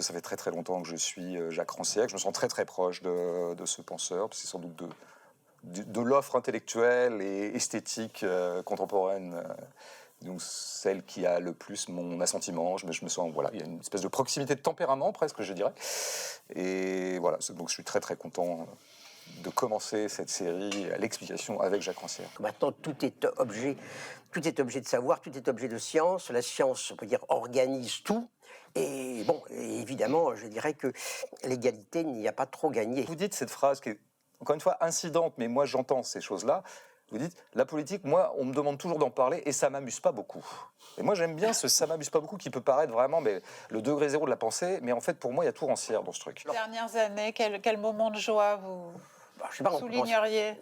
que ça fait très très longtemps que je suis Jacques Rancière, que je me sens très très proche de ce penseur. C'est sans doute de l'offre intellectuelle et esthétique contemporaine, donc celle qui a le plus mon assentiment. Je me sens, voilà, il y a une espèce de proximité de tempérament presque, je dirais. Et voilà, donc je suis très très content de commencer cette série à l'explication avec Jacques Rancière. Maintenant, tout est objet de savoir, tout est objet de science. La science, on peut dire, organise tout. Et bon, évidemment, je dirais que l'égalité n'y a pas trop gagné. Vous dites cette phrase qui est, encore une fois, incidente, mais moi j'entends ces choses-là. Vous dites, la politique, moi, on me demande toujours d'en parler et ça m'amuse pas beaucoup. Et moi, j'aime bien ce ça m'amuse pas beaucoup qui peut paraître vraiment le degré zéro de la pensée, mais en fait, pour moi, il y a tout Rancière dans ce truc. Les dernières années, quel moment de joie vous Je sais pas, souligneriez?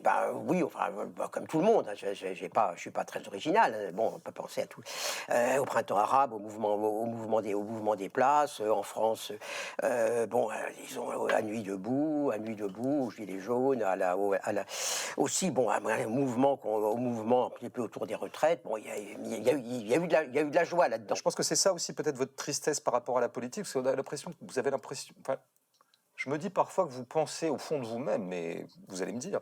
Oui, enfin, comme tout le monde. Hein, je suis pas très original. Bon, on peut penser à tout, au printemps arabe, au mouvement des places, en France. Disons à Nuit debout, aux Gilets jaunes, aussi bon, au mouvement un petit peu autour des retraites. Bon, il y a eu de la joie là-dedans. Je pense que c'est ça aussi peut-être votre tristesse par rapport à la politique, parce qu'on a l'impression que vous avez l'impression. Enfin, je me dis parfois que vous pensez au fond de vous-même, mais vous allez me dire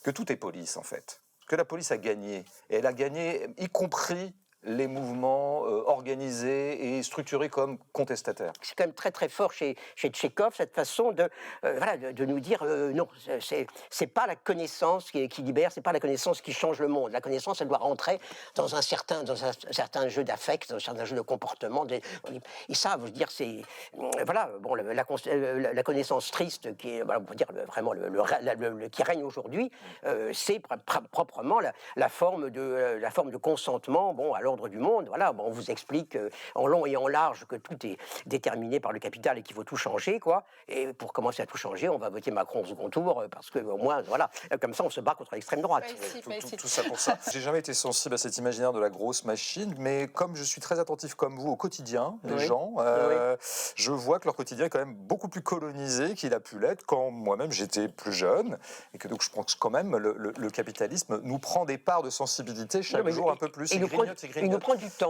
que tout est police en fait, que la police a gagné, et elle a gagné y compris les mouvements organisés et structurés comme contestataires. C'est quand même très très fort chez Tchekhov, cette façon de nous dire non, c'est pas la connaissance qui libère, c'est pas la connaissance qui change le monde. La connaissance, elle doit rentrer dans un certain jeu d'affect, dans un certain jeu de comportement. Et ça, je veux dire, c'est voilà, bon, la connaissance triste qui est, voilà, on peut dire vraiment qui règne aujourd'hui, c'est proprement la forme de consentement, bon, à l'ordre du monde. Voilà, bon, on vous explique en long et en large que tout est déterminé par le capital et qu'il faut tout changer, quoi. Et pour commencer à tout changer, on va voter Macron au second tour parce que au moins, voilà, comme ça, on se bat contre l'extrême droite. Tout ça pour ça. J'ai jamais été sensible à cet imaginaire de la grosse machine, mais comme je suis très attentif comme vous au quotidien des gens, je vois que leur quotidien est quand même beaucoup plus colonisé qu'il a pu l'être quand moi-même j'étais plus jeune, et que donc je pense quand même le capitalisme nous prend des parts de sensibilité chaque jour un peu plus. Il nous prend du temps.